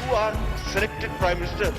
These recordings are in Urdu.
You are selected Prime Minister.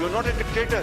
You are not a dictator.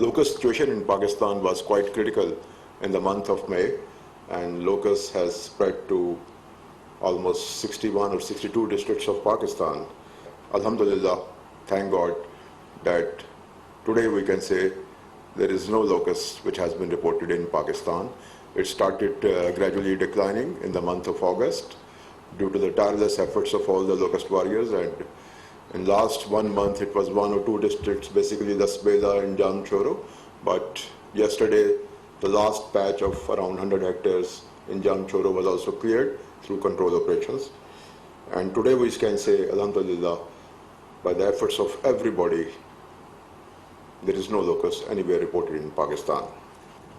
Locust situation in Pakistan was quite critical in the month of May, and locust has spread to almost 61 or 62 districts of Pakistan. Alhamdulillah, thank God that today we can say there is no locust which has been reported in Pakistan. It started gradually declining in the month of August due to the tireless efforts of all the locust warriors, and in last 1 month it was 1 or 2 districts, basically Lasbela and Jamshoro, but yesterday the last patch of around 100 hectares in Jamshoro was also cleared through control operations. And today we can say, Alhamdulillah, by the efforts of everybody, there is no locust anywhere reported in Pakistan.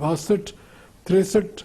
62-63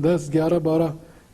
10, 11, 12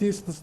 30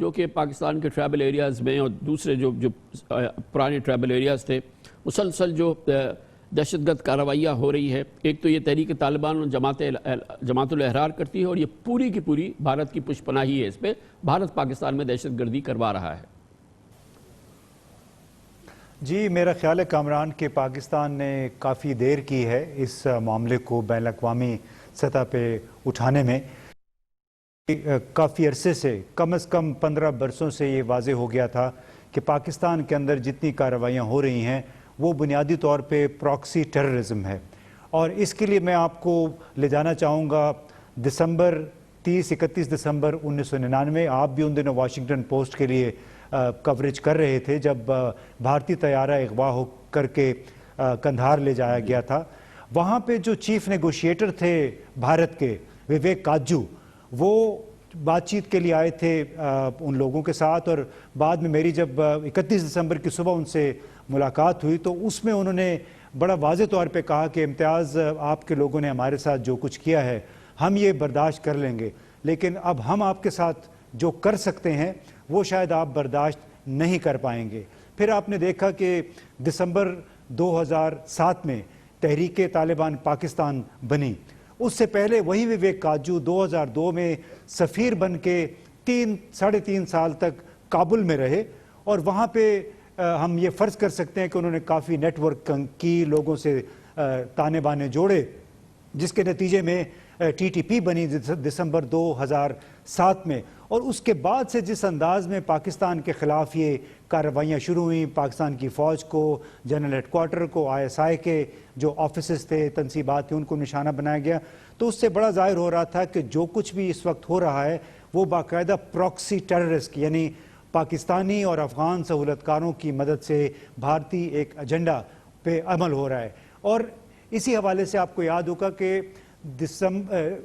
جو کہ پاکستان کے ٹرائبل ایریاز میں اور دوسرے جو پرانے ٹرائبل ایریاز تھے مسلسل جو دہشت گرد کارروائیاں ہو رہی ہے. ایک تو یہ تحریک طالبان اور جماعت الاحرار کرتی ہے اور یہ پوری کی پوری بھارت کی پشت پناہی ہے. اس پہ بھارت پاکستان میں دہشت گردی کروا رہا ہے. جی میرا خیال ہے کامران کہ پاکستان نے کافی دیر کی ہے اس معاملے کو بین الاقوامی سطح پہ اٹھانے میں. کافی عرصے سے کم از کم 15 برسوں سے یہ واضح ہو گیا تھا کہ پاکستان کے اندر جتنی کارروائیاں ہو رہی ہیں وہ بنیادی طور پہ پراکسی ٹیررزم ہے. اور اس کے لیے میں آپ کو لے جانا چاہوں گا 31 دسمبر 1999. آپ بھی ان دنوں واشنگٹن پوسٹ کے لیے کوریج کر رہے تھے جب بھارتی طیارہ اغوا ہو کر کے کندھار لے جایا گیا تھا. وہاں پہ جو چیف نیگوشیٹر تھے بھارت کے وویک کاجو وہ بات چیت کے لیے آئے تھے ان لوگوں کے ساتھ. اور بعد میں میری جب 31 دسمبر کی صبح ان سے ملاقات ہوئی تو اس میں انہوں نے بڑا واضح طور پہ کہا کہ امتیاز آپ کے لوگوں نے ہمارے ساتھ جو کچھ کیا ہے ہم یہ برداشت کر لیں گے لیکن اب ہم آپ کے ساتھ جو کر سکتے ہیں وہ شاید آپ برداشت نہیں کر پائیں گے. پھر آپ نے دیکھا کہ دسمبر 2007 میں تحریک طالبان پاکستان بنی. اس سے پہلے وہی وویک کاجو 2002 میں سفیر بن کے 3.5 سال تک کابل میں رہے اور وہاں پہ ہم یہ فرض کر سکتے ہیں کہ انہوں نے کافی نیٹ ورک کی, لوگوں سے تانے بانے جوڑے, جس کے نتیجے میں TTP بنی دسمبر 2007 میں. اور اس کے بعد سے جس انداز میں پاکستان کے خلاف یہ کارروائیاں شروع ہوئیں, پاکستان کی فوج کو, جنرل ہیڈ کوارٹر کو, ISI کے جو آفیسز تھے, تنصیبات تھے, ان کو نشانہ بنایا گیا, تو اس سے بڑا ظاہر ہو رہا تھا کہ جو کچھ بھی اس وقت ہو رہا ہے وہ باقاعدہ پراکسی ٹیررسٹ یعنی پاکستانی اور افغان سہولت کاروں کی مدد سے بھارتی ایک ایجنڈا پہ عمل ہو رہا ہے. اور اسی حوالے سے آپ کو یاد ہوگا کہ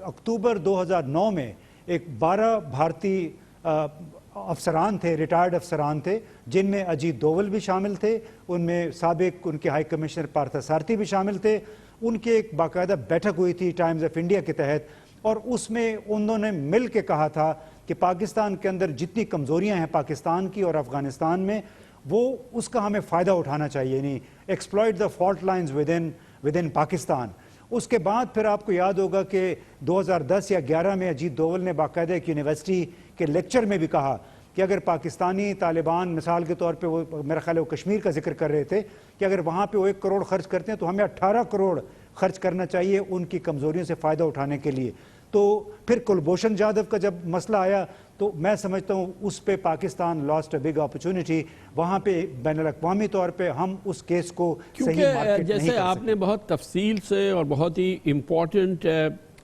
اکتوبر 2009 میں ایک 12 بھارتی افسران تھے, ریٹائرڈ افسران تھے, جن میں اجیت دوول بھی شامل تھے, ان میں سابق ان کے ہائی کمشنر پارتھا سارتھی بھی شامل تھے. ان کی ایک باقاعدہ بیٹھک ہوئی تھی ٹائمز آف انڈیا کے تحت اور اس میں انہوں نے مل کے کہا تھا کہ پاکستان کے اندر جتنی کمزوریاں ہیں پاکستان کی اور افغانستان میں وہ اس کا ہمیں فائدہ اٹھانا چاہیے, یعنی exploit the fault lines within Pakistan. اس کے بعد پھر آپ کو یاد ہوگا کہ 2010 یا 11 میں اجیت دوول نے باقاعدہ ایک یونیورسٹی کے لیکچر میں بھی کہا کہ اگر پاکستانی طالبان مثال کے طور پہ, وہ میرا خیال ہے وہ کشمیر کا ذکر کر رہے تھے, کہ اگر وہاں پہ وہ 1 کروڑ خرچ کرتے ہیں تو ہمیں 18 کروڑ خرچ کرنا چاہیے ان کی کمزوریوں سے فائدہ اٹھانے کے لیے. تو پھر کلبھوشن جادو کا جب مسئلہ آیا تو میں سمجھتا ہوں اس پہ Pakistan last a big opportunity. وہاں پہ بین الاقوامی طور پہ ہم اس کیس کو صحیح مارکیٹ نہیں کر سکتے. جیسے آپ نے بہت تفصیل سے اور بہت ہی امپورٹنٹ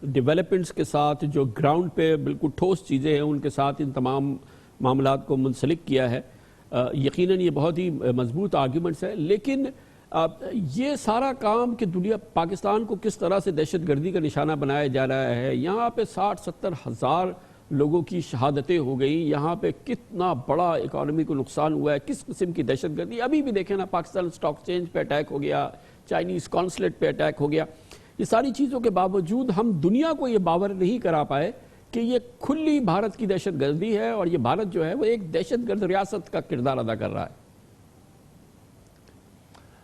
ڈیولپمنٹس کے ساتھ جو گراؤنڈ پہ بالکل ٹھوس چیزیں ہیں ان کے ساتھ ان تمام معاملات کو منسلک کیا ہے, یقیناً یہ بہت ہی مضبوط آرگیومنٹس ہے. لیکن یہ سارا کام کہ دنیا پاکستان کو کس طرح سے دہشت گردی کا نشانہ بنایا جا رہا ہے, یہاں پہ 60-70 ہزار لوگوں کی شہادتیں ہو گئیں, یہاں پہ کتنا بڑا اکانومی کو نقصان ہوا ہے, کس قسم کی دہشت گردی. ابھی بھی دیکھیں نا, پاکستان اسٹاک ایکسچینج پہ اٹیک ہو گیا, چائنیز کانسلیٹ پہ اٹیک ہو گیا. یہ ساری چیزوں کے باوجود ہم دنیا کو یہ باور نہیں کرا پائے کہ یہ کھلی بھارت کی دہشت گردی ہے اور یہ بھارت جو ہے وہ ایک دہشت گرد ریاست کا کردار ادا کر رہا ہے.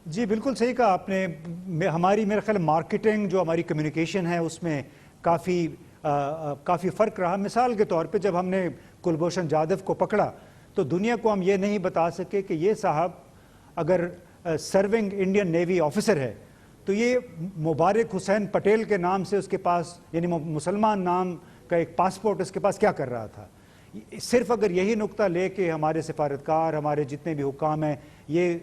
جی بالکل صحیح کہا آپ نے. ہماری میرا خیال مارکیٹنگ جو ہماری کمیونیکیشن ہے اس میں کافی فرق رہا. مثال کے طور پہ جب ہم نے کلبھوشن جادو کو پکڑا تو دنیا کو ہم یہ نہیں بتا سکے کہ یہ صاحب اگر سرونگ انڈین نیوی آفیسر ہے تو یہ مبارک حسین پٹیل کے نام سے اس کے پاس, یعنی مسلمان نام کا ایک پاسپورٹ اس کے پاس کیا کر رہا تھا. صرف اگر یہی نقطہ لے کے ہمارے سفارتکار, ہمارے جتنے بھی حکام ہیں, یہ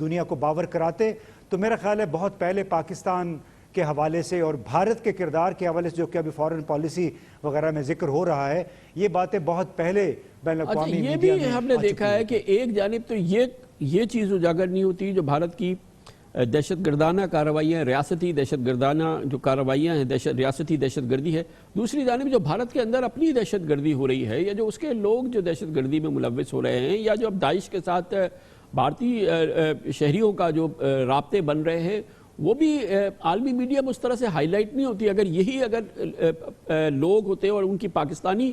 دنیا کو باور کراتے تو میرا خیال ہے بہت پہلے پاکستان کے حوالے سے اور بھارت کے کردار کے حوالے سے جو کہ ابھی فارن پالیسی وغیرہ میں ذکر ہو رہا ہے, یہ باتیں بہت پہلے بین الاقوامی یہ بھی ہم نے دیکھا ہے کہ ایک جانب تو یہ چیز اجاگر نہیں ہوتی جو بھارت کی دہشت گردانہ کارروائیاں, ریاستی دہشت گردانہ جو کارروائیاں ہیں, ریاستی دہشت گردی ہے. دوسری جانب جو بھارت کے اندر اپنی دہشت گردی ہو رہی ہے یا جو اس کے لوگ جو دہشت گردی میں ملوث ہو رہے ہیں یا جو اب داعش کے ساتھ بھارتی شہریوں کا جو رابطے بن رہے ہیں, وہ بھی عالمی میڈیا میں اس طرح سے ہائی لائٹ نہیں ہوتی. اگر لوگ ہوتے اور ان کی پاکستانی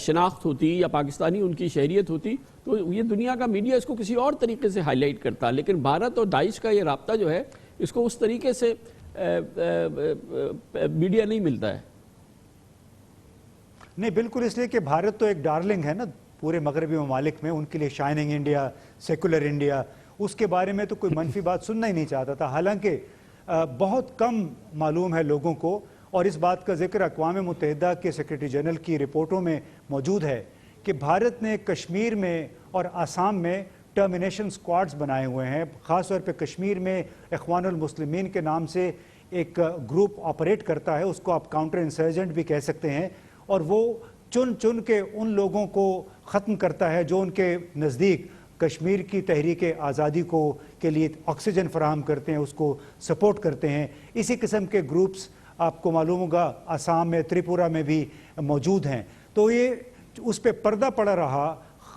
شناخت ہوتی یا پاکستانی ان کی شہریت ہوتی تو یہ دنیا کا میڈیا اس کو کسی اور طریقے سے ہائی لائٹ کرتا، لیکن بھارت اور داعش کا یہ رابطہ جو ہے اس کو اس طریقے سے میڈیا نہیں ملتا ہے۔ نہیں بالکل، اس لیے کہ بھارت تو ایک ڈارلنگ ہے نا پورے مغربی ممالک میں، ان کے لیے شائننگ انڈیا، سیکولر انڈیا، اس کے بارے میں تو کوئی منفی بات سننا ہی نہیں چاہتا تھا، حالانکہ بہت کم معلوم ہے لوگوں کو، اور اس بات کا ذکر اقوام متحدہ کے سیکریٹری جنرل کی رپورٹوں میں موجود ہے کہ بھارت نے کشمیر میں اور آسام میں ٹرمینیشن سکواڈز بنائے ہوئے ہیں، خاص طور پہ کشمیر میں اخوان المسلمین کے نام سے ایک گروپ آپریٹ کرتا ہے، اس کو آپ کاؤنٹر انسرجنٹ بھی کہہ سکتے ہیں، اور وہ چن کے ان لوگوں کو ختم کرتا ہے جو ان کے نزدیک کشمیر کی تحریک آزادی کے لیے آکسیجن فراہم کرتے ہیں، اس کو سپورٹ کرتے ہیں۔ اسی قسم کے گروپس آپ کو معلوم ہوگا آسام میں، تریپورہ میں بھی موجود ہیں، تو یہ اس پہ پردہ پڑا رہا،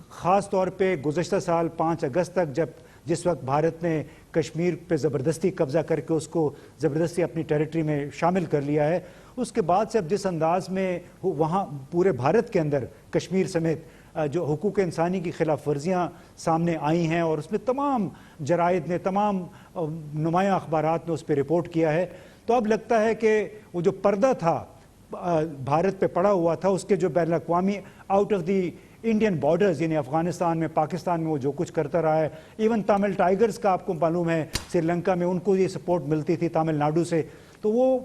خاص طور پہ گزشتہ سال 5 اگست تک جس وقت بھارت نے کشمیر پہ زبردستی قبضہ کر کے اس کو زبردستی اپنی ٹیریٹری میں شامل کر لیا ہے۔ اس کے بعد سے اب جس انداز میں وہاں پورے بھارت کے اندر کشمیر سمیت جو حقوق انسانی کی خلاف ورزیاں سامنے آئی ہیں، اور اس میں تمام جرائد نے، تمام نمایاں اخبارات نے اس پہ رپورٹ کیا ہے، تو اب لگتا ہے کہ وہ جو پردہ تھا بھارت پہ پڑا ہوا تھا، اس کے جو بین الاقوامی out of the Indian borders, یعنی افغانستان میں، پاکستان میں وہ جو کچھ کرتا رہا ہے، ایون تامل ٹائیگرز کا آپ کو معلوم ہے سری لنکا میں ان کو یہ سپورٹ ملتی تھی تامل ناڈو سے، تو وہ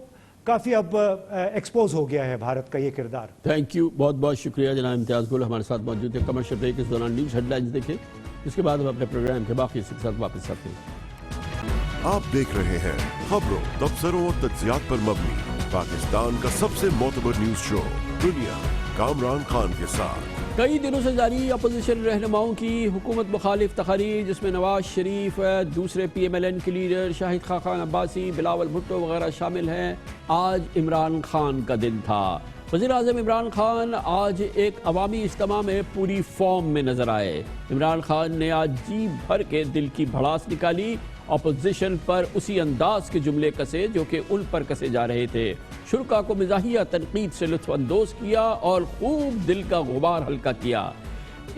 کافی اب ایکسپوز ہو گیا ہے بھارت کا یہ کردار۔ تھینک یو، بہت بہت شکریہ جناب امتیاز گل ہمارے ساتھ موجود ہے۔ کمرشل بریک اس دوران نیوز ہیڈ لائنز دیکھیں، اس کے بعد ہم اپنے پروگرام کے باقی حصے کے ساتھ واپس آتے ہیں۔ آپ دیکھ رہے ہیں خبروں، تبصروں اور تجزیات پر مبنی پاکستان کا سب سے معتبر نیوز شو دنیا، کامران خان کے ساتھ۔ کئی دنوں سے جاری اپوزیشن رہنماؤں کی حکومت مخالف تقاریر، جس میں نواز شریف، دوسرے پی ایم ایل این کے لیڈر شاہد خاقان عباسی، بلاول بھٹو وغیرہ شامل ہیں۔ آج عمران خان کا دن تھا۔ وزیر اعظم عمران خان آج ایک عوامی اجتماع میں پوری فارم میں نظر آئے۔ عمران خان نے آج جی بھر کے دل کی بھڑاس نکالی، اپوزیشن پر اسی انداز کے جملے کسے جو کہ ان پر کسے جا رہے تھے، شرکا کو مزاحیہ تنقید سے لطف اندوز کیا اور خوب دل کا غبار ہلکا کیا۔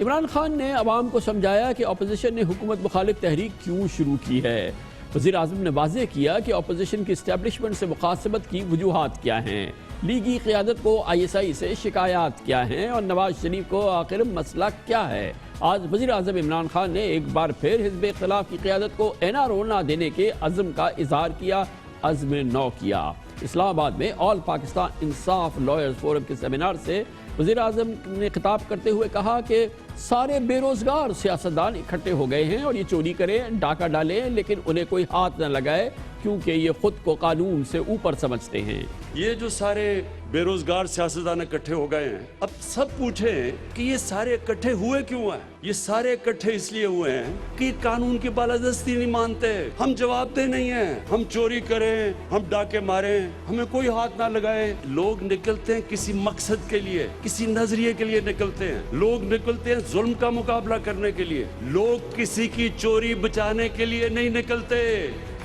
عمران خان نے عوام کو سمجھایا کہ اپوزیشن نے حکومت مخالف تحریک کیوں شروع کی ہے۔ وزیر اعظم نے واضح کیا کہ اپوزیشن کی اسٹیبلشمنٹ سے مخاصمت کی وجوہات کیا ہیں، لیگی قیادت کو آئی ایس آئی سے شکایات کیا ہیں، اور نواز شریف کو آخر مسئلہ کیا ہے۔ آج وزیر اعظم عمران خان نے ایک بار پھر حزب اختلاف کی قیادت کو این آر او نہ دینے کے عزم کا اظہار کیا، عزم نو کیا۔ اسلام آباد میں آل پاکستان انصاف لائرز فورم کے سیمینار سے وزیر اعظم نے خطاب کرتے ہوئے کہا کہ سارے بے روزگار سیاستدان اکٹھے ہو گئے ہیں اور یہ چوری کریں، ڈاکہ ڈالیں، لیکن انہیں کوئی ہاتھ نہ لگائے کیونکہ یہ خود کو قانون سے اوپر سمجھتے ہیں۔ یہ جو سارے بے روزگار سیاستدان اکٹھے ہو گئے ہیں، اب سب پوچھیں کہ یہ سارے اکٹھے ہوئے کیوں ہیں؟ یہ سارے اکٹھے اس لیے ہوئے ہیں کہ قانون کی بالادستی نہیں مانتے، ہم جواب دہ نہیں ہیں، ہم چوری کریں، ہم ڈاکے ماریں، ہمیں کوئی ہاتھ نہ لگائے۔ لوگ نکلتے ہیں کسی مقصد کے لیے، کسی نظریے کے لیے نکلتے ہیں، لوگ نکلتے ہیں ظلم کا مقابلہ کرنے کے لیے، لوگ کسی کی چوری بچانے کے لیے نہیں نکلتے۔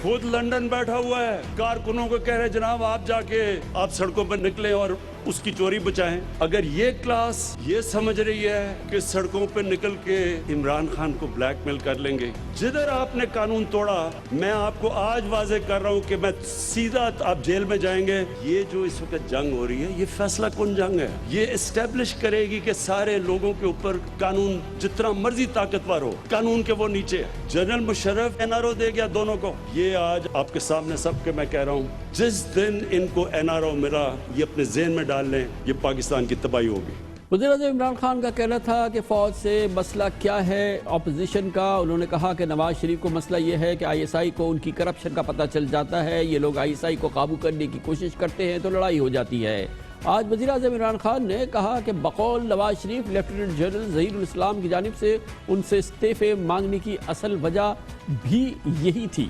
خود لندن بیٹھا ہوا ہے، کارکنوں کو کہہ رہے جناب آپ جا کے آپ سڑکوں پر نکلیں اور اس کی چوری بچائیں۔ اگر یہ کلاس یہ سمجھ رہی ہے کہ سڑکوں پہ نکل کے عمران خان کو بلیک میل کر لیں گے، جدھر آپ نے قانون توڑا، میں آپ کو آج واضح کر رہا ہوں کہ میں سیدھا آپ جیل میں جائیں گے۔ یہ جو اس وقت جنگ ہو رہی ہے، یہ فیصلہ کن جنگ ہے، یہ اسٹیبلش کرے گی کہ سارے لوگوں کے اوپر قانون جتنا مرضی طاقتور ہو، قانون کے وہ نیچے ہے۔ General Musharraf N R O دے گیا دونوں کو، یہ آج آپ کے سامنے سب کے میں کہہ رہا ہوں، جس دن ان کو این آر او ملا، یہ اپنے ذہن میں ڈال لیں، یہ پاکستان کی تباہی ہوگی۔ وزیر اعظم عمران خان کا کہنا تھا کہ فوج سے مسئلہ کیا ہے اپوزیشن کا۔ انہوں نے کہا کہ نواز شریف کو مسئلہ یہ ہے کہ آئی ایس آئی کو ان کی کرپشن کا پتہ چل جاتا ہے، یہ لوگ آئی ایس آئی کو قابو کرنے کی کوشش کرتے ہیں تو لڑائی ہو جاتی ہے۔ آج وزیر اعظم عمران خان نے کہا کہ بقول نواز شریف لیفٹیننٹ جنرل ظہیر الاسلام کی جانب سے ان سے استعفے مانگنے کی اصل وجہ بھی یہی تھی۔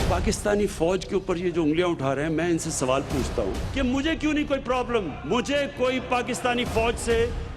پاکستانی فوج کے اوپر یہ جو انگلیاں اٹھا رہے ہیں، میں ان سے سوال پوچھتا ہوں کہ مجھے کیوں نہیں کوئی پرابلم؟ مجھے کوئی پاکستانی فوج سے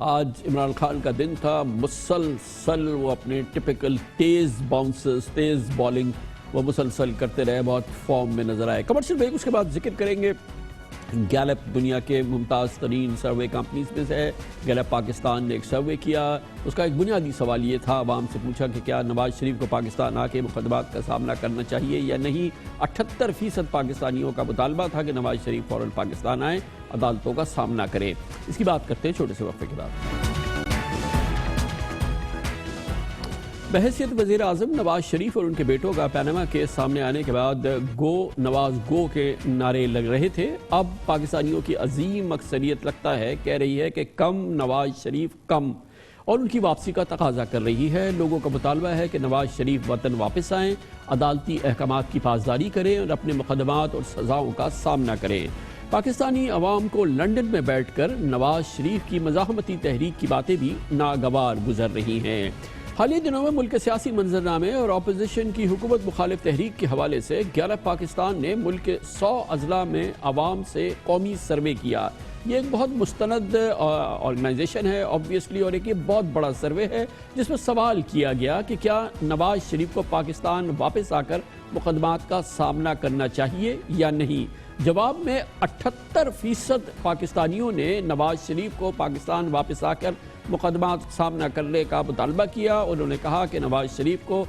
آج عمران خان کا دن تھا، مسلسل وہ اپنے ٹپیکل تیز باؤنسز، تیز بالنگ وہ مسلسل کرتے رہے، بہت فارم میں نظر آئے۔ کمرشل بریک، اس کے بعد ذکر کریں گے گیلپ دنیا کے ممتاز ترین سروے کمپنیز میں سے ہے۔ گیلپ پاکستان نے ایک سروے کیا، اس کا ایک بنیادی سوال یہ تھا، عوام سے پوچھا کہ کیا نواز شریف کو پاکستان آ کے مقدمات کا سامنا کرنا چاہیے یا نہیں۔ 78% پاکستانیوں کا مطالبہ تھا کہ نواز شریف فوراً پاکستان آئیں، عدالتوں کا سامنا کریں۔ اس کی بات کرتے ہیں چھوٹے سے وقفے کے بعد۔ بحیثیت وزیر اعظم نواز شریف اور ان کے بیٹوں کا پیناما کے سامنے آنے کے بعد گو نواز گو کے نعرے لگ رہے تھے۔ اب پاکستانیوں کی عظیم اکثریت لگتا ہے کہہ رہی ہے کہ کم نواز شریف کم، اور ان کی واپسی کا تقاضا کر رہی ہے۔ لوگوں کا مطالبہ ہے کہ نواز شریف وطن واپس آئیں، عدالتی احکامات کی پاسداری کریں اور اپنے مقدمات اور سزاؤں کا سامنا کریں۔ پاکستانی عوام کو لندن میں بیٹھ کر نواز شریف کی مزاحمتی تحریک کی باتیں بھی ناگوار گزر رہی ہیں۔ حالیہ دنوں میں ملک کے سیاسی منظرنامے اور اپوزیشن کی حکومت مخالف تحریک کے حوالے سے گیلپ پاکستان نے ملک کے 100 اضلاع میں عوام سے قومی سروے کیا۔ یہ ایک بہت مستند آرگنائزیشن ہے obviously، اور ایک یہ بہت بڑا سروے ہے جس میں سوال کیا گیا کہ کیا نواز شریف کو پاکستان واپس آ کر مقدمات کا سامنا کرنا چاہیے یا نہیں۔ جواب میں 78% پاکستانیوں نے نواز شریف کو پاکستان واپس آ کر مقدمات سامنا کرنے کا مطالبہ کیا۔ انہوں نے کہا کہ نواز شریف کو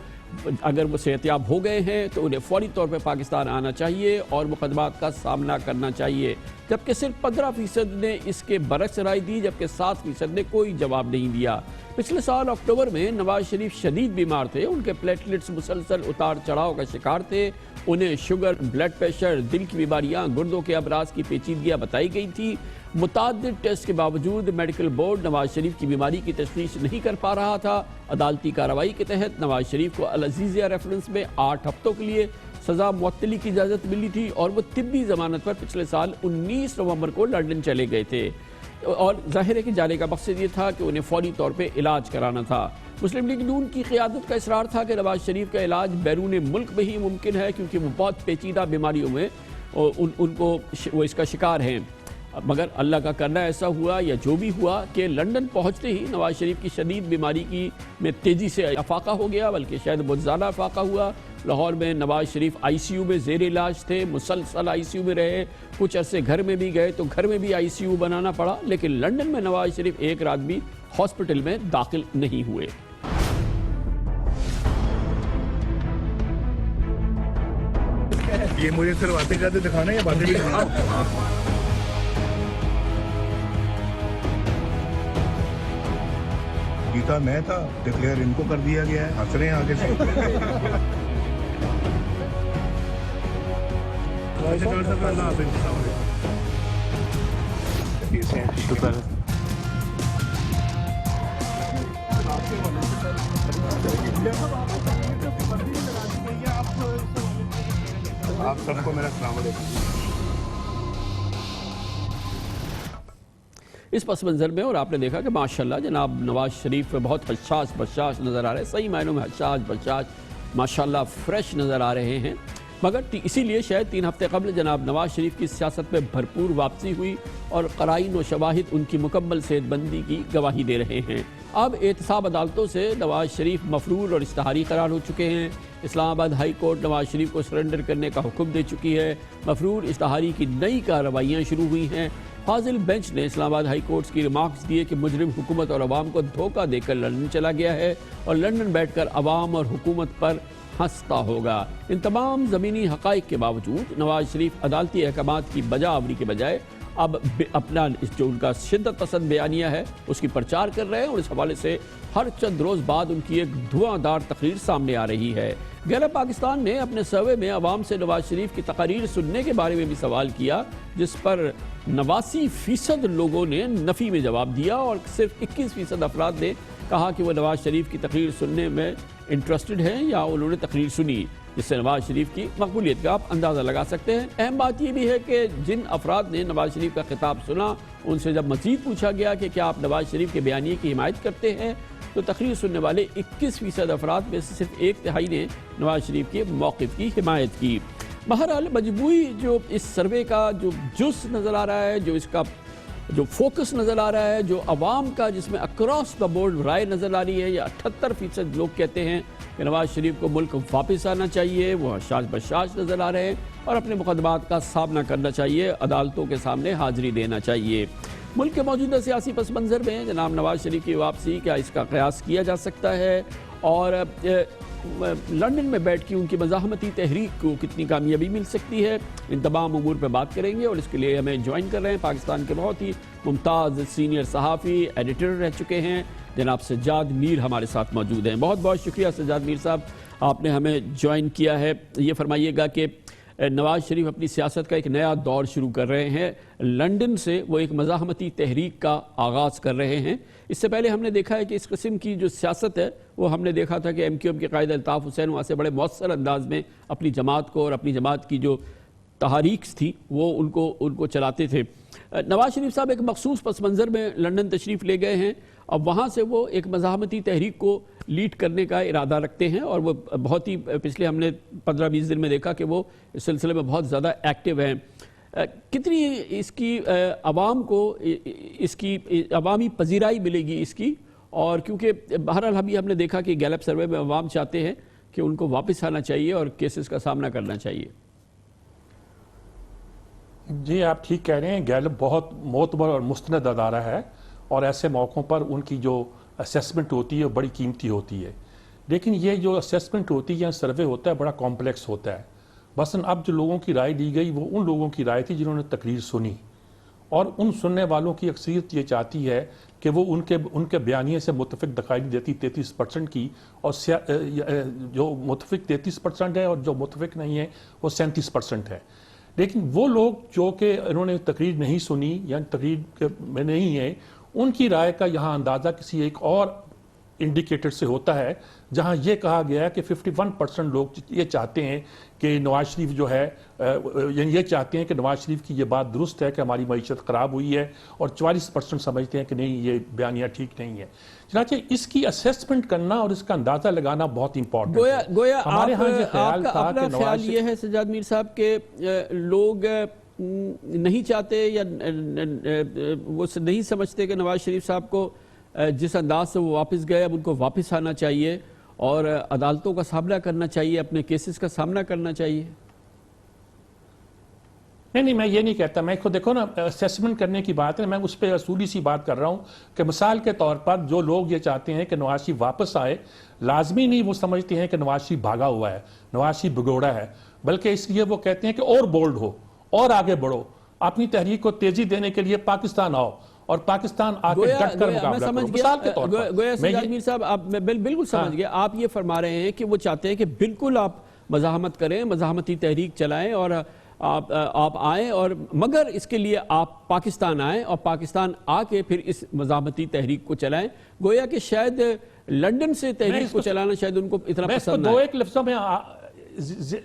اگر وہ صحتیاب ہو گئے ہیں تو انہیں فوری طور پہ پاکستان آنا چاہیے اور مقدمات کا سامنا کرنا چاہیے، جبکہ صرف 15% نے اس کے برعکس رائے دی، جبکہ 7% نے کوئی جواب نہیں دیا۔ پچھلے سال اکتوبر میں نواز شریف شدید بیمار تھے، ان کے پلیٹلیٹس مسلسل اتار چڑھاؤ کا شکار تھے، انہیں شوگر، بلڈ پریشر، دل کی بیماریاں، گردوں کے امراض کی پیچیدگیاں بتائی گئی تھی۔ متعدد ٹیسٹ کے باوجود میڈیکل بورڈ نواز شریف کی بیماری کی تشخیص نہیں کر پا رہا تھا۔ عدالتی کارروائی کے تحت نواز شریف کو العزیزیہ ریفرنس میں 8 ہفتوں کے لیے سزا معطلی کی اجازت ملی تھی، اور وہ طبی ضمانت پر پچھلے سال 19 نومبر کو لندن چلے گئے تھے، اور ظاہر ہے کہ جانے کا مقصد یہ تھا کہ انہیں فوری طور پہ علاج کرانا تھا۔ مسلم لیگ نون کی قیادت کا اصرار تھا کہ نواز شریف کا علاج بیرون ملک میں ہی ممکن ہے، کیونکہ وہ بہت پیچیدہ بیماریوں میں ان کو وہ اس کا شکار ہیں۔ مگر اللہ کا کرنا ایسا ہوا یا جو بھی ہوا کہ لندن پہنچتے ہی نواز شریف کی شدید بیماری میں تیزی سے افاقہ ہو گیا، بلکہ شاید بہت زیادہ افاقہ ہوا۔ لاہور میں نواز شریف ICU میں زیر علاج تھے، مسلسل ICU میں رہے، کچھ عرصے گھر میں بھی گئے تو گھر میں بھی ICU بنانا پڑا، لیکن لندن میں نواز شریف ایک رات بھی ہاسپٹل میں داخل نہیں ہوئے۔ یہ مجھے صرف آتے جاتے دکھانا یا باتیں بھی دکھانا؟ جیتا میں تھا، ڈکلیئر ان کو کر دیا گیا ہے، ہنس رہے ہیں آگے سے۔ آپ سب کو میرا السلام علیکم۔ اس پس منظر میں اور آپ نے دیکھا کہ ماشاءاللہ جناب نواز شریف بہت حساس بشاش نظر آ رہے ہیں، صحیح معنوں میں حساس بشاش ماشاءاللہ فریش نظر آ رہے ہیں، مگر اسی لیے شاید 3 ہفتے قبل جناب نواز شریف کی سیاست میں بھرپور واپسی ہوئی اور قرائن و شواہد ان کی مکمل صحت بندی کی گواہی دے رہے ہیں۔ اب احتساب عدالتوں سے نواز شریف مفرور اور اشتہاری قرار ہو چکے ہیں۔ اسلام آباد ہائی کورٹ نواز شریف کو سرنڈر کرنے کا حکم دے چکی ہے۔ مفرور اشتہاری کی نئی کارروائیاں شروع ہوئی ہیں۔ فاضل بینچ نے اسلام آباد ہائی کورٹس کی ریمارکس دیے کہ مجرم حکومت اور عوام کو دھوکہ دے کر لندن چلا گیا ہے اور لندن بیٹھ کر عوام اور حکومت پر ہنستا ہوگا۔ ان تمام زمینی حقائق کے باوجود نواز شریف عدالتی احکامات کی بجا آوری کے بجائے اب اپنا جو ان کا شدت پسند بیانیہ ہے اس کی پرچار کر رہے ہیں، اور اس حوالے سے ہر چند روز بعد ان کی ایک دھواں دار تقریر سامنے آ رہی ہے۔ گیلپ پاکستان نے اپنے سروے میں عوام سے نواز شریف کی تقاریر سننے کے بارے میں بھی سوال کیا، جس پر 89% لوگوں نے نفی میں جواب دیا، اور صرف 21% افراد نے کہا کہ وہ نواز شریف کی تقریر سننے میں انٹرسٹڈ ہیں یا انہوں نے تقریر سنی، جس سے نواز شریف کی مقبولیت کا آپ اندازہ لگا سکتے ہیں۔ اہم بات یہ بھی ہے کہ جن افراد نے نواز شریف کا خطاب سنا، ان سے جب مزید پوچھا گیا کہ کیا آپ نواز شریف کے بیانیے کی حمایت کرتے ہیں، تو تقریر سننے والے 21% افراد میں سے صرف 1/3 نے نواز شریف کے موقف کی حمایت کی۔ بہرحال مجموعی جو اس سروے کا جو جز نظر آ رہا ہے، جو اس کا جو فوکس نظر آ رہا ہے، جو عوام کا جس میں اکراس دا بورڈ رائے نظر آ رہی ہے، یہ 78% لوگ کہتے ہیں کہ نواز شریف کو ملک واپس آنا چاہیے، وہ حشاش بشاش نظر آ رہے ہیں اور اپنے مقدمات کا سامنا کرنا چاہیے، عدالتوں کے سامنے حاضری دینا چاہیے۔ ملک کے موجودہ سیاسی پس منظر میں جناب نواز شریف کی واپسی، کیا اس کا قیاس کیا جا سکتا ہے؟ اور لندن میں بیٹھ کے ان کی مزاحمتی تحریک کو کتنی کامیابی مل سکتی ہے؟ ان تمام امور پہ بات کریں گے، اور اس کے لیے ہمیں جوائن کر رہے ہیں پاکستان کے بہت ہی ممتاز سینئر صحافی، ایڈیٹر رہ چکے ہیں، جناب سجاد میر ہمارے ساتھ موجود ہیں۔ بہت بہت شکریہ سجاد میر صاحب، آپ نے ہمیں جوائن کیا ہے۔ یہ فرمائیے گا کہ نواز شریف اپنی سیاست کا ایک نیا دور شروع کر رہے ہیں، لندن سے وہ ایک مزاحمتی تحریک کا آغاز کر رہے ہیں۔ اس سے پہلے ہم نے دیکھا ہے کہ اس قسم کی جو سیاست ہے وہ ہم نے دیکھا تھا کہ MQM کے قائد الطاف حسین وہاں سے بڑے مؤثر انداز میں اپنی جماعت کو اور اپنی جماعت کی جو تحریک تھی وہ ان کو چلاتے تھے۔ نواز شریف صاحب ایک مخصوص پس منظر میں لندن تشریف لے گئے ہیں، اب وہاں سے وہ ایک مزاحمتی تحریک کو لیڈ کرنے کا ارادہ رکھتے ہیں، اور وہ بہت ہی پچھلے ہم نے 15-20 دن میں دیکھا کہ وہ اس سلسلے میں بہت زیادہ ایکٹیو ہیں۔ کتنی اس کی عوام کو اس کی عوامی پذیرائی ملے گی اس کی؟ اور کیونکہ بہرحال ہم نے دیکھا کہ گیلپ سروے میں عوام چاہتے ہیں کہ ان کو واپس آنا چاہیے اور کیسز کا سامنا کرنا چاہیے۔ جی آپ ٹھیک کہہ رہے ہیں، گیلپ بہت معتبر اور مستند ادارہ ہے، اور ایسے موقعوں پر ان کی جو اسیسمنٹ ہوتی ہے وہ بڑی قیمتی ہوتی ہے، لیکن یہ جو اسیسمنٹ ہوتی ہے یا سروے ہوتا ہے بڑا کمپلیکس ہوتا ہے۔ مثلا اب جو لوگوں کی رائے دی گئی وہ ان لوگوں کی رائے تھی جنہوں نے تقریر سنی، اور ان سننے والوں کی اکثریت یہ چاہتی ہے کہ وہ ان کے بیانیے سے متفق دکھائی دیتی 33% کی، اور جو متفق 33% ہے اور جو متفق نہیں ہے وہ 37% ہے۔ لیکن وہ لوگ جو کہ انہوں نے تقریر نہیں سنی یا تقریر میں نہیں ہے، ان کی رائے کا یہاں اندازہ کسی ایک اور انڈیکیٹر سے ہوتا ہے، جہاں یہ کہا گیا ہے کہ 51% لوگ یہ چاہتے ہیں کہ نواز شریف جو ہے یعنی یہ چاہتے ہیں کہ نواز شریف کی یہ بات درست ہے کہ ہماری معیشت خراب ہوئی ہے، اور 44% سمجھتے ہیں کہ نہیں یہ بیانیہ ٹھیک نہیں ہے۔ چنانچہ اس کی اسیسمنٹ کرنا اور اس کا اندازہ لگانا بہت امپورٹنٹ ہے۔ گویا ہمارے ہاں یہ خیال تھا اپنا کہ خیال یہ ہے سجاد میر صاحب کہ لوگ نہیں چاہتے یا وہ نہیں سمجھتے کہ نواز شریف صاحب کو جس انداز سے وہ واپس گئے اب ان کو واپس آنا چاہیے اور عدالتوں کا سامنا کرنا چاہیے، اپنے کیسز کا سامنا کرنا چاہیے؟ نہیں میں یہ نہیں کہتا، میں دیکھو نا اسیسمنٹ کرنے کی بات ہے، میں اس پہ اصولی سی بات کر رہا ہوں کہ مثال کے طور پر جو لوگ یہ چاہتے ہیں کہ نواز شریف واپس آئے، لازمی نہیں وہ سمجھتے ہیں کہ نواز شریف بھاگا ہوا ہے، نواز شریف بگوڑا ہے، بلکہ اس لیے وہ کہتے ہیں کہ اور بولڈ ہو اور آگے بڑھو، اپنی تحریک کو تیزی دینے کے لیے پاکستان آؤ اور پاکستان آگے ڈٹ کر مقابلہ کرو۔ مثال کے طور پر گویا سجاد میر صاحب آپ بالکل سمجھ گئے، آپ یہ فرما رہے ہیں کہ وہ چاہتے ہیں کہ بالکل آپ مزاحمت کریں، مزاحمتی تحریک چلائیں اور آپ آئیں، اور مگر اس کے لیے آپ پاکستان آئیں اور پاکستان آ کے پھر اس مزاحمتی تحریک کو چلائیں۔ گویا کہ شاید لندن سے تحریک کو چلانا شاید ان کو اتنا پسند نہ ہے۔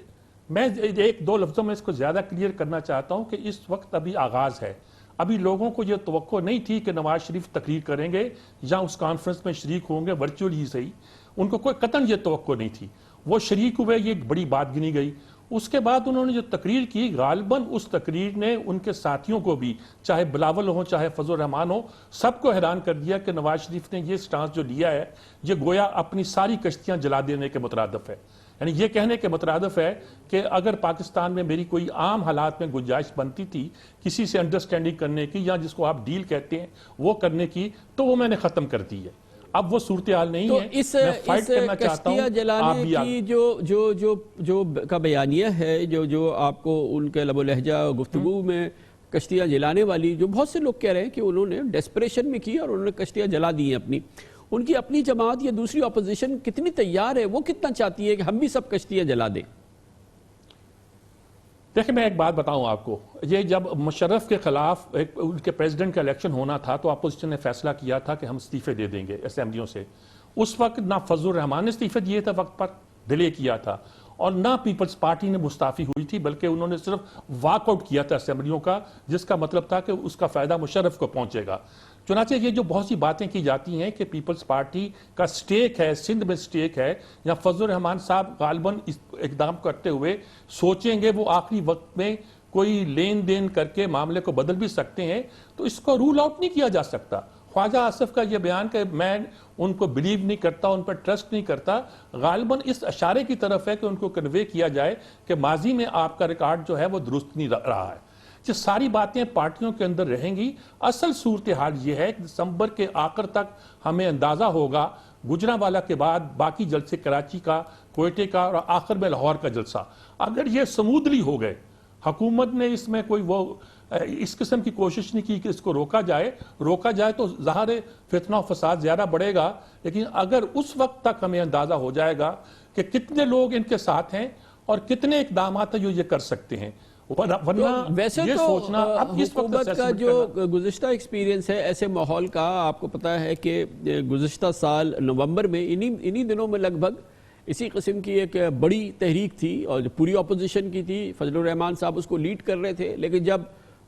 میں ایک دو لفظوں میں اس کو زیادہ کلیئر کرنا چاہتا ہوں کہ اس وقت ابھی آغاز ہے، ابھی لوگوں کو یہ توقع نہیں تھی کہ نواز شریف تقریر کریں گے یا اس کانفرنس میں شریک ہوں گے، ورچوئلی ہی صحیح، ان کو کوئی قطعاً یہ توقع نہیں تھی، وہ شریک ہوئے، یہ بڑی بات گنی گئی۔ اس کے بعد انہوں نے جو تقریر کی، غالباً اس تقریر نے ان کے ساتھیوں کو بھی، چاہے بلاول ہو چاہے فضل الرحمان ہو، سب کو حیران کر دیا کہ نواز شریف نے یہ سٹانس جو لیا ہے یہ گویا اپنی ساری کشتیاں جلا دینے کے مترادف ہے، یعنی یہ کہنے کے مترادف ہے کہ اگر پاکستان میں میری کوئی عام حالات میں گنجائش بنتی تھی کسی سے انڈرسٹینڈنگ کرنے کی یا جس کو آپ ڈیل کہتے ہیں وہ کرنے کی، تو وہ میں نے ختم کر دی ہے، اب وہ صورتحال نہیں ہے۔ اس کشتیاں جلانے کی جو کا بیانیہ ہے، جو آپ کو ان کے لب و لہجہ گفتگو میں کشتیاں جلانے والی، جو بہت سے لوگ کہہ رہے ہیں کہ انہوں نے ڈیسپریشن میں کی اور انہوں نے کشتیاں جلا دی ہیں اپنی، ان کی اپنی جماعت یا دوسری اپوزیشن کتنی تیار ہے، وہ کتنا چاہتی ہے کہ ہم بھی سب کشتیاں جلا دیں؟ دیکھیں میں ایک بات بتاؤں آپ کو، یہ جب مشرف کے خلاف ان کے پریزیڈنٹ کا الیکشن ہونا تھا تو اپوزیشن نے فیصلہ کیا تھا کہ ہم استعفے دے دیں گے اسمبلیوں سے، اس وقت نہ فضل الرحمان نے استعفے دیے تھے وقت پر، ڈیلے کیا تھا، اور نہ پیپلز پارٹی نے مستعفی ہوئی تھی، بلکہ انہوں نے صرف واک آؤٹ کیا تھا اسمبلیوں کا، جس کا مطلب تھا کہ اس کا فائدہ مشرف کو پہنچے گا۔ چنانچہ یہ جو بہت سی باتیں کی جاتی ہیں کہ پیپلز پارٹی کا سٹیک ہے، سندھ میں سٹیک ہے، یا فضل الرحمان صاحب غالباً اقدام کرتے ہوئے سوچیں گے وہ آخری وقت میں کوئی لین دین کر کے معاملے کو بدل بھی سکتے ہیں، تو اس کو رول آؤٹ نہیں کیا جا سکتا۔ خواجہ آصف کا یہ بیان کہ میں ان کو بلیو نہیں کرتا، ان پر ٹرسٹ نہیں کرتا، غالباً اس اشارے کی طرف ہے کہ ان کو کنوے کیا جائے کہ ماضی میں آپ کا ریکارڈ جو ہے وہ درست نہیں رہا ہے۔ یہ ساری باتیں پارٹیوں کے اندر رہیں گی۔ اصل صورتحال یہ ہے کہ دسمبر کے آخر تک ہمیں اندازہ ہوگا، گجرانوالہ کے بعد باقی جلسے کراچی کا، کوئٹے کا اور آخر میں لاہور کا جلسہ، اگر یہ سمودلی ہو گئے، حکومت نے اس میں کوئی وہ اس قسم کی کوشش نہیں کی کہ اس کو روکا جائے تو ظاہر فتنہ و فساد زیادہ بڑھے گا، لیکن اگر اس وقت تک ہمیں اندازہ ہو جائے گا کہ کتنے لوگ ان کے ساتھ ہیں اور کتنے اقدامات ہیں جو یہ کر سکتے ہیں، ورنہ ویسے یہ تو سوچنا اب اس وقت حکومت کا assessment جو کرنا۔ گزشتہ ایکسپیرینس ہے ایسے ماحول کا، آپ کو پتا ہے کہ گزشتہ سال نومبر میں انہی دنوں میں لگ بھگ اسی قسم کی ایک بڑی تحریک تھی اور پوری اپوزیشن کی تھی، فضل الرحمان صاحب اس کو لیڈ کر رہے تھے، لیکن جب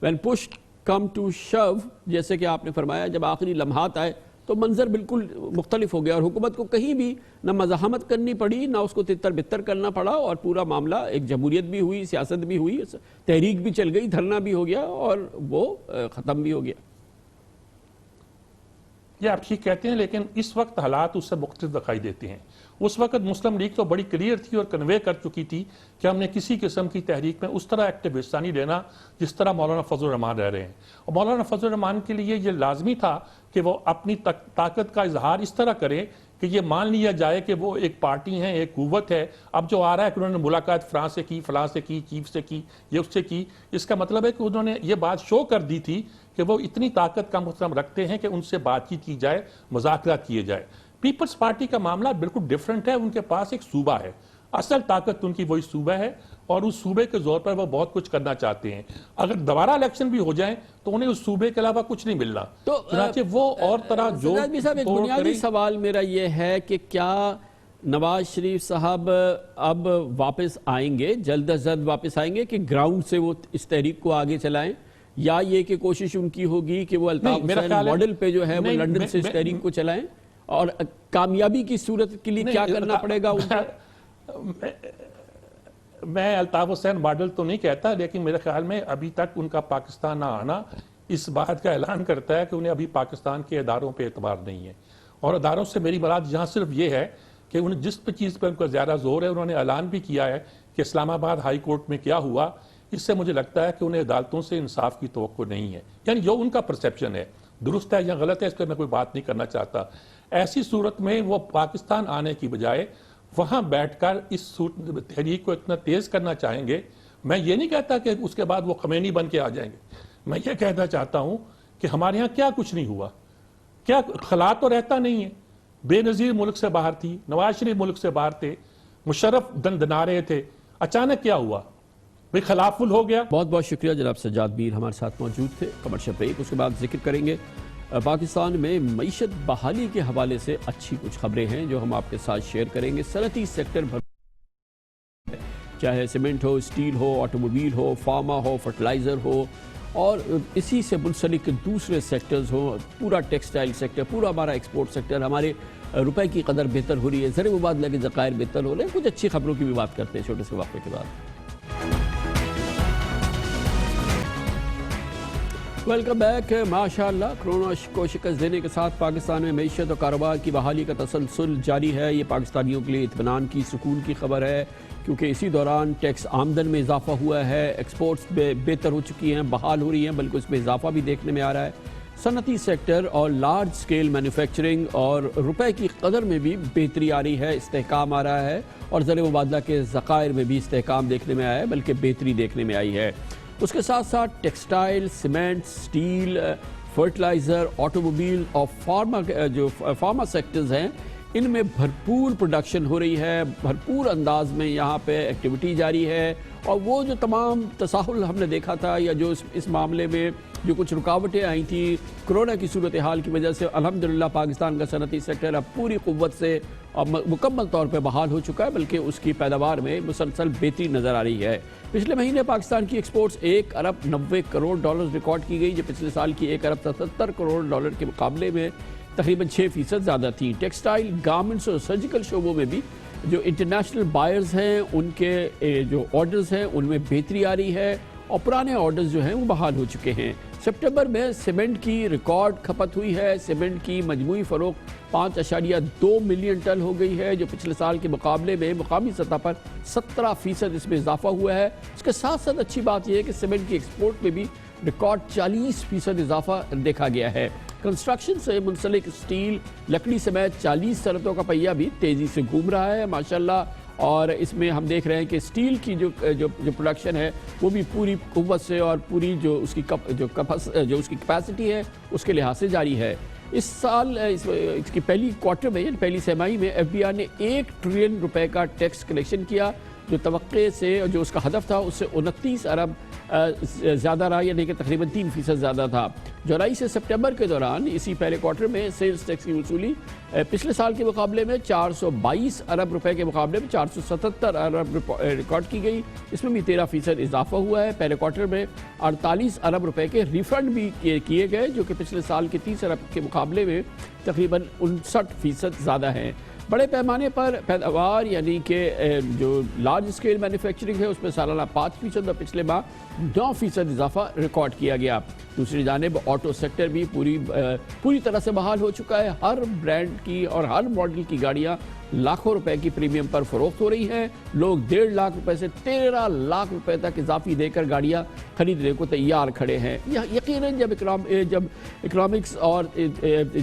when push come to shove، جیسے کہ آپ نے فرمایا، جب آخری لمحات آئے تو منظر بالکل مختلف ہو گیا اور حکومت کو کہیں بھی نہ مزاحمت کرنی پڑی، نہ اس کو تتر بتر کرنا پڑا، اور پورا معاملہ ایک جمہوریت بھی ہوئی، سیاست بھی ہوئی، تحریک بھی چل گئی، دھرنا بھی ہو گیا اور وہ ختم بھی ہو گیا۔ یہ آپ ٹھیک کہتے ہیں، لیکن اس وقت حالات اس سے مختلف دکھائی دیتے ہیں۔ اس وقت مسلم لیگ تو بڑی کلیئر تھی اور کنوے کر چکی تھی کہ ہم نے کسی قسم کی تحریک میں اس طرح ایکٹیو حصہ نہیں لینا جس طرح مولانا فضل الرحمان رہ رہے ہیں، اور مولانا فضل الرحمان کے لیے یہ لازمی تھا کہ وہ اپنی طاقت کا اظہار اس طرح کرے کہ یہ مان لیا جائے کہ وہ ایک پارٹی ہیں، ایک قوت ہے۔ اب جو آ رہا ہے کہ انہوں نے ملاقات فرانس سے کی، فلاں سے کی، چیف سے کی، یہ اس سے کی، اس کا مطلب ہے کہ انہوں نے یہ بات شو کر دی تھی کہ وہ اتنی طاقت کا مقام رکھتے ہیں کہ ان سے بات چیت کی جائے، مذاکرات کیے جائے۔ پیپلز پارٹی کا معاملہ بالکل ڈیفرنٹ ہے، ان کے پاس ایک صوبہ ہے، اصل طاقت ان کی وہی صوبہ ہے اور اس صوبے کے زور پر وہ بہت کچھ کرنا چاہتے ہیں۔ اگر دوبارہ الیکشن بھی ہو جائیں تو انہیں اس صوبے کے علاوہ کچھ نہیں ملنا، چنانچہ وہ اور طرح جو ایک بنیادی سوال میرا یہ ہے کہ کیا نواز شریف صاحب اب واپس آئیں گے، جلد از جلد واپس آئیں گے کہ گراؤنڈ سے وہ اس تحریک کو آگے چلائیں، یا یہ کہ کوشش ان کی ہوگی کہ وہ الطاف حسین ماڈل پہ جو ہے وہ لندن سے اس تحریک کو چلائیں، اور کامیابی کی صورت کے لیے کیا کرنا پڑے گا؟ میں الطاف حسین ماڈل تو نہیں کہتا، لیکن میرے خیال میں ابھی تک ان کا پاکستان نہ آنا اس بات کا اعلان کرتا ہے کہ انہیں ابھی پاکستان کے اداروں پہ اعتبار نہیں ہے، اور اداروں سے میری مراد یہاں صرف یہ ہے کہ انہیں جس چیز پہ ان کا زیادہ زور ہے، انہوں نے اعلان بھی کیا ہے کہ اسلام آباد ہائی کورٹ میں کیا ہوا، اس سے مجھے لگتا ہے کہ انہیں عدالتوں سے انصاف کی توقع نہیں ہے، یعنی جو ان کا پرسیپشن ہے، درست ہے یا غلط ہے اس پہ میں کوئی بات نہیں کرنا چاہتا۔ ایسی صورت میں وہ پاکستان آنے کی بجائے وہاں بیٹھ کر اس تحریک کو اتنا تیز کرنا چاہیں گے۔ میں یہ نہیں کہتا کہ اس کے بعد وہ خمینی بن کے آ جائیں گے، میں یہ کہنا چاہتا ہوں کہ ہمارے ہاں کیا کچھ نہیں ہوا، کیا خلا تو رہتا نہیں ہے، بے نظیر ملک سے باہر تھی، نواز شریف ملک سے باہر تھے، مشرف دندنا رہے تھے، اچانک کیا ہوا؟ بھئی خلاف فل ہو گیا۔ بہت بہت شکریہ جناب سجاد میر ہمارے ساتھ موجود تھے۔ کمرشل بریک، اس کے بعد ذکر کریں گے پاکستان میں معیشت بحالی کے حوالے سے اچھی کچھ خبریں ہیں جو ہم آپ کے ساتھ شیئر کریں گے۔ صنعتی سیکٹر چاہے سیمنٹ ہو، اسٹیل ہو، آٹو موبائل ہو، فارما ہو، فرٹیلائزر ہو، اور اسی سے منسلک دوسرے سیکٹرز ہوں، پورا ٹیکسٹائل سیکٹر، پورا ہمارا ایکسپورٹ سیکٹر، ہمارے روپے کی قدر بہتر ہو رہی ہے، زر مبادلہ کے ذخائر بہتر ہو رہے ہیں۔ کچھ اچھی خبروں کی بھی بات کرتے ہیں چھوٹے سے وقفے کے بعد۔ Welcome back. ماشاءاللہ کرونا کو شکست دینے کے ساتھ پاکستان میں معیشت اور کاروبار کی بحالی کا تسلسل جاری ہے۔ یہ پاکستانیوں کے لیے اطمینان کی، سکون کی خبر ہے، کیونکہ اسی دوران ٹیکس آمدن میں اضافہ ہوا ہے، ایکسپورٹس بہتر ہو چکی ہیں، بحال ہو رہی ہیں، بلکہ اس میں اضافہ بھی دیکھنے میں آ رہا ہے۔ صنعتی سیکٹر اور لارج سکیل مینوفیکچرنگ اور روپے کی قدر میں بھی بہتری آ رہی ہے، استحکام آ رہا ہے، اور زر مبادلہ کے ذخائر میں بھی استحکام دیکھنے میں آیا ہے، بلکہ بہتری دیکھنے میں آئی ہے۔ اس کے ساتھ ساتھ textile, cement, steel, fertiliser, automobile اور فارما سیکٹرز ہیں، ان میں بھرپور پروڈکشن ہو رہی ہے، بھرپور انداز میں یہاں پہ ایکٹیویٹی جاری ہے، اور وہ جو تمام تساہل ہم نے دیکھا تھا یا جو اس معاملے میں جو کچھ رکاوٹیں آئی تھیں کرونا کی صورتحال کی وجہ سے، الحمدللہ پاکستان کا صنعتی سیکٹر اب پوری قوت سے اور مکمل طور پہ بحال ہو چکا ہے، بلکہ اس کی پیداوار میں مسلسل بہتری نظر آ رہی ہے۔ پچھلے مہینے پاکستان کی ایکسپورٹس 1 ارب 90 کروڑ ڈالر ریکارڈ کی گئی، جو پچھلے سال کی 1 ارب 77 کروڑ ڈالر کے مقابلے میں تقریباً 6% زیادہ تھی۔ ٹیکسٹائل، گارمنٹس اور سرجیکل شعبوں میں بھی جو انٹرنیشنل بائرز ہیں ان کے جو آرڈرز ہیں ان میں بہتری آ رہی ہے، اور پرانے آرڈرز جو ہیں وہ بحال ہو چکے ہیں۔ سپٹمبر میں سیمنٹ کی ریکارڈ کھپت ہوئی ہے۔ سیمنٹ کی مجموعی فروخت 5.2 ملین ٹن ہو گئی ہے، جو پچھلے سال کے مقابلے میں مقامی سطح پر 17% اس میں اضافہ ہوا ہے۔ اس کے ساتھ ساتھ اچھی بات یہ ہے کہ سیمنٹ کی ایکسپورٹ میں بھی ریکارڈ 40% اضافہ دیکھا گیا ہے۔ کنسٹرکشن سے منسلک سٹیل، لکڑی سمیت 40 صنعتوں کا پہیہ بھی تیزی سے گھوم رہا ہے ماشاءاللہ، اور اس میں ہم دیکھ رہے ہیں کہ سٹیل کی جو پروڈکشن ہے وہ بھی پوری قوت سے اور پوری جو اس کی کیپیسٹی ہے اس کے لحاظ سے جاری ہے۔ اس سال اس کی پہلی کوارٹر میں، پہلی سہ ماہی میں FBR نے 1 ٹریلین روپے کا ٹیکس کلیکشن کیا، جو توقع سے جو اس کا ہدف تھا اس سے 29 ارب زیادہ رہا، یعنی کہ تقریباً 3% زیادہ تھا۔ جولائی سے سپٹمبر کے دوران اسی پہلے کوارٹر میں سیلز ٹیکس کی وصولی پچھلے سال کے مقابلے میں 422 ارب روپے کے مقابلے میں 477 ارب ریکارڈ کی گئی، اس میں بھی 13% اضافہ ہوا ہے۔ پہلے کوارٹر میں 48 ارب روپے کے ریفنڈ بھی کیے گئے، جو کہ پچھلے سال کے 30 ارب کے مقابلے میں تقریباً 59% زیادہ ہیں۔ بڑے پیمانے پر پیداوار یعنی کہ جو لارج اسکیل مینوفیکچرنگ ہے اس میں سالانہ 5% اور پچھلے ماہ 9% اضافہ ریکارڈ کیا گیا۔ دوسری جانب آٹو سیکٹر بھی پوری طرح سے بحال ہو چکا ہے۔ ہر برانڈ کی اور ہر ماڈل کی گاڑیاں لاکھوں روپے کی پریمیم پر فروخت ہو رہی ہیں۔ لوگ 1.5 لاکھ روپے سے 13 لاکھ روپے تک اضافی دے کر گاڑیاں خریدنے کو تیار کھڑے ہیں۔ یقیناً جب اکنامکس اور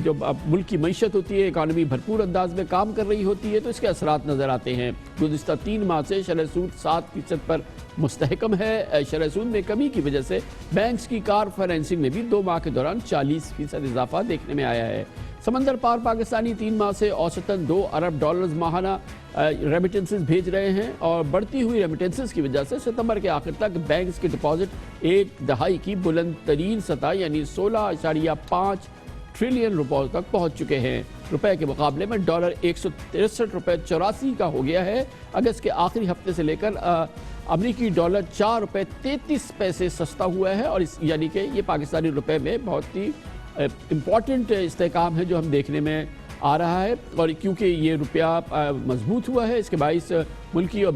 جو ملک کی معیشت ہوتی ہے، اکانومی بھرپور انداز میں کام کر رہی ہوتی ہے تو اس کے اثرات نظر آتے ہیں۔ گزشتہ 3 ماہ سے شرح سود 7% پر مستحکم ہے۔ شرح سود میں کمی کی وجہ سے بینکس کی کار فائنینسنگ میں بھی 2 ماہ کے دوران 40% اضافہ دیکھنے میں آیا ہے۔ سمندر پار پاکستانی 3 ماہ سے اوسطاً 2 ارب ڈالرز ماہانہ ریمیٹنسز بھیج رہے ہیں، اور بڑھتی ہوئی ریمیٹنسز کی وجہ سے ستمبر کے آخر تک بینکس کے ڈپازٹ 1 دہائی کی بلند ترین سطح یعنی 16.5 ٹریلین روپے تک پہنچ چکے ہیں۔ روپے کے مقابلے میں ڈالر 163 روپے 84 کا ہو گیا ہے۔ اگست کے آخری ہفتے سے لے کر امریکی ڈالر 4 روپے 33 پیسے سستا ہوا ہے، اور یعنی کہ یہ پاکستانی روپے میں بہت ہی امپورٹنٹ استحکام ہے جو ہم دیکھنے میں آ رہا ہے، اور کیونکہ یہ روپیہ مضبوط ہوا ہے اس کے باعث ملکی اور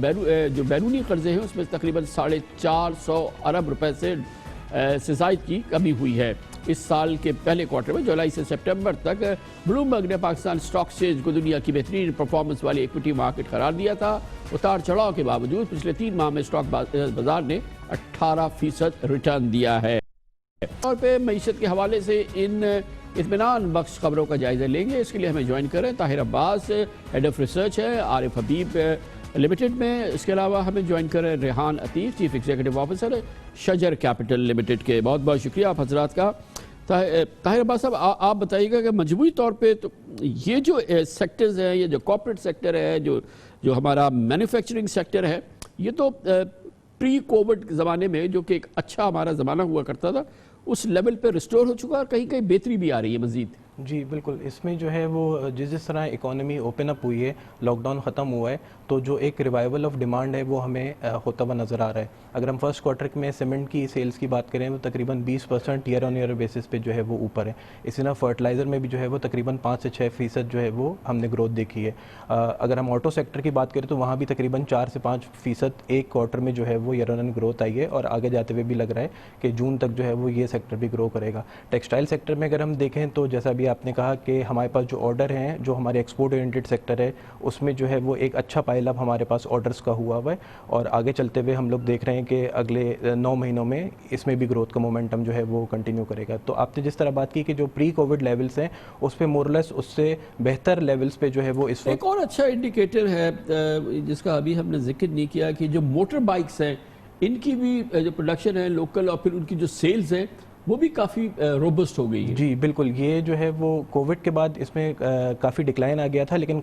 جو بیرونی قرضے ہیں اس میں تقریباً 450 ارب روپے سے زائد کی کمی ہوئی ہے۔ اس سال کے پہلے کوارٹر میں جولائی سے سپٹمبر تک بلومبرگ نے پاکستان اسٹاک ایکسچینج کو دنیا کی بہترین پرفارمنس والی ایکوٹی مارکیٹ قرار دیا تھا۔ اتار چڑھاؤ کے باوجود پچھلے 3 ماہ میں اسٹاک بازار نے 18% ریٹرن دیا ہے۔ طور پہ معیشت کے حوالے سے ان اطمینان بخش خبروں کا جائزہ لیں گے۔ اس کے لیے ہمیں جوائن کریں طاہر عباس، ہیڈ آف ریسرچ ہے عارف حبیب لمیٹڈ میں۔ اس کے علاوہ ہمیں جوائن کریں ریحان عطیف، چیف ایگزیکٹو آفیسر شجر کیپٹل لمیٹڈ کے۔ بہت بہت شکریہ آپ حضرات کا۔ طاہر عباس صاحب، آپ بتائیے گا کہ مجموعی طور پہ تو یہ جو سیکٹرز ہیں، یہ جو کارپوریٹ سیکٹر ہے، جو ہمارا مینوفیکچرنگ سیکٹر ہے، یہ تو پری کووڈ زمانے میں جو کہ ایک اچھا ہمارا زمانہ ہوا کرتا تھا اس لیول پہ ریسٹور ہو چکا، اور کہیں کہیں بہتری بھی آ رہی ہے مزید۔ جی بالکل، اس میں جو ہے وہ جس طرح اکانومی اوپن اپ ہوئی ہے، لاک ڈاؤن ختم ہوا ہے، تو جو ایک ریوائول آف ڈیمانڈ ہے وہ ہمیں ہوتا ہوا نظر آ رہا ہے۔ اگر ہم فرسٹ کوارٹر میں سیمنٹ کی سیلز کی بات کریں تو تقریباً 20% ایئر آن ایئر بیسس پہ جو ہے وہ اوپر ہے۔ اسی طرح فرٹیلائزر میں بھی جو ہے وہ تقریباً 5 سے 6% جو ہے وہ ہم نے گروتھ دیکھی ہے۔ اگر ہم آٹو سیکٹر کی بات کریں تو وہاں بھی تقریباً 4 سے 5% ایک کوارٹر میں جو ہے وہ year on year growth I ہے، اور آگے جاتے ہوئے بھی لگ رہا ہے کہ جون تک جو ہے وہ یہ سیکٹر بھی گرو کرے گا۔ ٹیکسٹائل سیکٹر میں اگر ہم دیکھیں تو جیسا بھی آپ نے کہا کہ ہمارے پاس جو آرڈر ہیں، جو ہمارے ایکسپورٹ اورینٹڈ سیکٹر ہے، اس میں جو ہے وہ ایک اچھا پائل اپ ہمارے پاس آرڈرز کا ہوا ہے، اور آگے چلتے ہوئے ہم لوگ دیکھ رہے ہیں کہ اگلے 9 مہینوں میں اس میں بھی گروتھ کا مومنٹم جو ہے وہ کنٹینیو کرے گا۔ تو آپ نے جس طرح بات کی کہ جو پری کووڈ لیولز ہیں اس پہ مورلیس اس سے بہتر لیولز پہ جو ہے وہ اس وقت ایک اور اچھا انڈیکیٹر ہے جس کا ابھی ہم نے ذکر نہیں کیا کہ جو موٹر بائکس ہیں ان کی بھی جو پروڈکشن ہے لوکل، اور پھر ان کی جو سیلز ہیں وہ بھی کافی روبسٹ ہو گئی ہے۔ جی بالکل، یہ جو ہے وہ کووڈ کے بعد اس میں کافی ڈکلائن آ گیا تھا، لیکن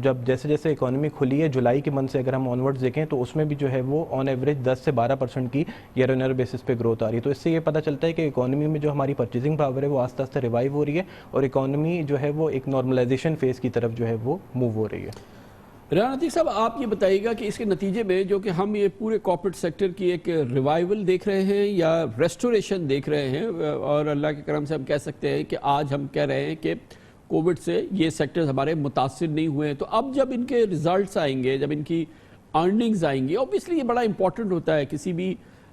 جب جیسے جیسے اکانومی کھلی ہے جولائی کے منتھ سے اگر ہم آن ورڈز دیکھیں تو اس میں بھی جو ہے وہ آن ایوریج 10 سے 12% کی ایئر آن ایئر بیسس پہ گروتھ آ رہی ہے۔ تو اس سے یہ پتہ چلتا ہے کہ اکانومی میں جو ہماری پرچیزنگ پاور ہے وہ آہستہ آہستہ ریوائیو ہو رہی ہے، اور اکانومی جو ہے وہ ایک نارملائزیشن فیز کی طرف جو ہے وہ موو ہو رہی ہے۔ ریحان عطیف صاحب، آپ یہ بتائیے گا کہ اس کے نتیجے میں جو کہ ہم یہ پورے کارپوریٹ سیکٹر کی ایک ریوائیول دیکھ رہے ہیں یا ریسٹوریشن دیکھ رہے ہیں، اور اللہ کے کرم سے ہم کہہ سکتے ہیں کہ آج ہم کہہ رہے ہیں کہ کووڈ سے یہ سیکٹرز ہمارے متاثر نہیں ہوئے ہیں، تو اب جب ان کے ریزلٹس آئیں گے، جب ان کی ارننگز آئیں گی، اوبیسلی یہ بڑا امپورٹنٹ ہوتا ہے کسی بھی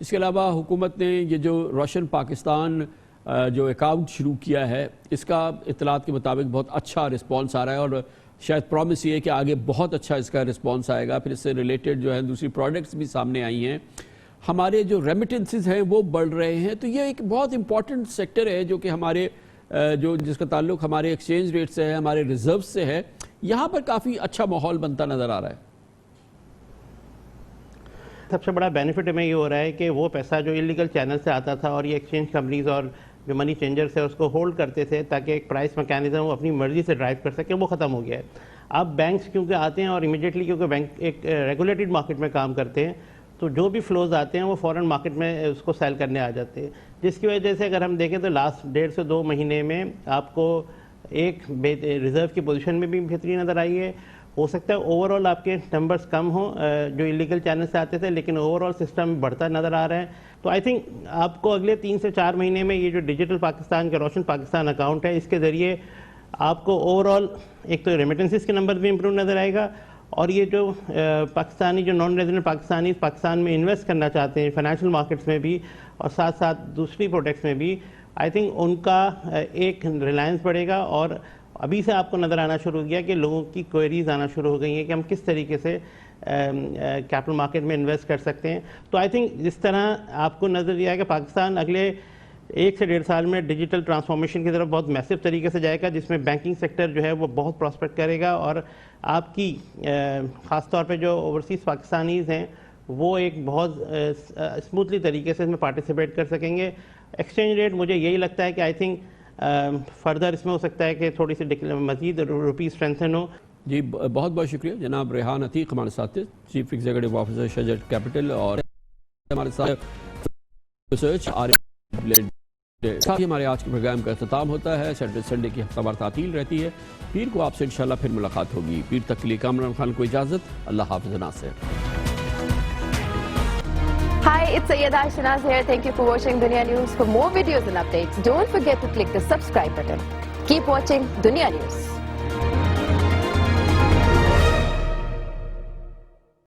اس کے علاوہ حکومت نے یہ جو روشن پاکستان جو اکاؤنٹ شروع کیا ہے اس کا اطلاعات کے مطابق بہت اچھا رسپانس آ رہا ہے، اور شاید پرومس یہ ہے کہ آگے بہت اچھا اس کا رسپانس آئے گا. پھر اس سے ریلیٹڈ جو ہے دوسری پروڈکٹس بھی سامنے آئی ہیں. ہمارے جو ریمیٹنسز ہیں وہ بڑھ رہے ہیں، تو یہ ایک بہت امپورٹنٹ سیکٹر ہے جو کہ ہمارے جس کا تعلق ہمارے ایکسچینج ریٹ سے ہے، ہمارے ریزرو سے ہے. یہاں پر کافی اچھا ماحول بنتا نظر آ رہا ہے. سب سے بڑا بینیفٹ ہمیں یہ ہو رہا ہے کہ وہ پیسہ جو انلیگل چینل سے آتا تھا اور یہ ایکسچینج کمپنیز اور جو منی چینجرز ہے اس کو ہولڈ کرتے تھے تاکہ ایک پرائس میکینزم وہ اپنی مرضی سے ڈرائیو کر سکے، وہ ختم ہو گیا ہے. اب بینکس کیونکہ آتے ہیں اور امیڈیٹلی کیونکہ بینک ایک ریگولیٹڈ مارکیٹ میں کام کرتے ہیں، تو جو بھی فلوز آتے ہیں وہ فوراً مارکیٹ میں اس کو سیل کرنے آ جاتے ہیں، جس کی وجہ سے اگر ہم دیکھیں تو لاسٹ 1.5 سے 2 مہینے میں آپ کو ایک ریزرو کی پوزیشن میں بھی بہتری نظر آئی ہے. ہو سکتا ہے اوور آل آپ کے نمبرز کم ہوں جو انلیگل چینل سے آتے تھے، لیکن اوور آل سسٹم بڑھتا نظر آ رہا ہے. تو آئی تھنک آپ کو اگلے 3 سے 4 مہینے میں یہ جو ڈیجیٹل پاکستان کا روشن پاکستان اکاؤنٹ ہے، اس کے ذریعے آپ کو اوور آل ایک تو ریمیٹنسز کے نمبر بھی امپروو نظر آئے گا، اور یہ جو پاکستانی جو نان ریزیڈنٹ پاکستان میں انویسٹ کرنا چاہتے ہیں فائنینشیل مارکیٹس میں بھی اور ساتھ ساتھ دوسری پروڈکٹس میں بھی، آئی تھنک ان کا ایک ریلائنس بڑھے گا. اور ابھی سے آپ کو نظر آنا شروع ہو گیا کہ لوگوں کی کوئریز آنا شروع ہو گئی ہیں کہ ہم کس طریقے سے کیپٹل مارکیٹ میں انویسٹ کر سکتے ہیں. تو آئی تھنک جس طرح آپ کو نظر دیا ہے کہ پاکستان اگلے 1 سے 1.5 سال میں ڈیجیٹل ٹرانسفارمیشن کی طرف بہت میسو طریقے سے جائے گا، جس میں بینکنگ سیکٹر جو ہے وہ بہت پراسپیکٹ کرے گا، اور آپ کی خاص طور پہ جو اوورسیز پاکستانیز ہیں وہ ایک بہت اسموتھلی طریقے سے اس میں پارٹیسپیٹ کر سکیں گے. ایکسچینج ریٹ مجھے یہی لگتا ہے کہ آئی تھنک فردر اس میں ہو سکتا ہے کہ تھوڑی سی مزید روپی اسٹرینتھن ہو. جی بہت بہت شکریہ جناب ریحان عتیق ہمارے ساتھ تھے، چیف ایگزیکٹو آفیسر شجر کیپٹل، اور ہمارے ساتھ ریسرچ ہمارے آج کے پروگرام کا اختتام ہوتا ہے. سیٹرڈے سنڈے کی ہفتہ وار تعطیل رہتی ہے. پیر کو آپ سے انشاءاللہ پھر ملاقات ہوگی. پیر تک کے لیے کامران خان کو اجازت. اللہ حافظ ناصر. Hi, it's Sayyeda Shanaz here. Thank you for watching Dunya News. For more videos and updates, don't forget to click the subscribe button. Keep watching Dunya News.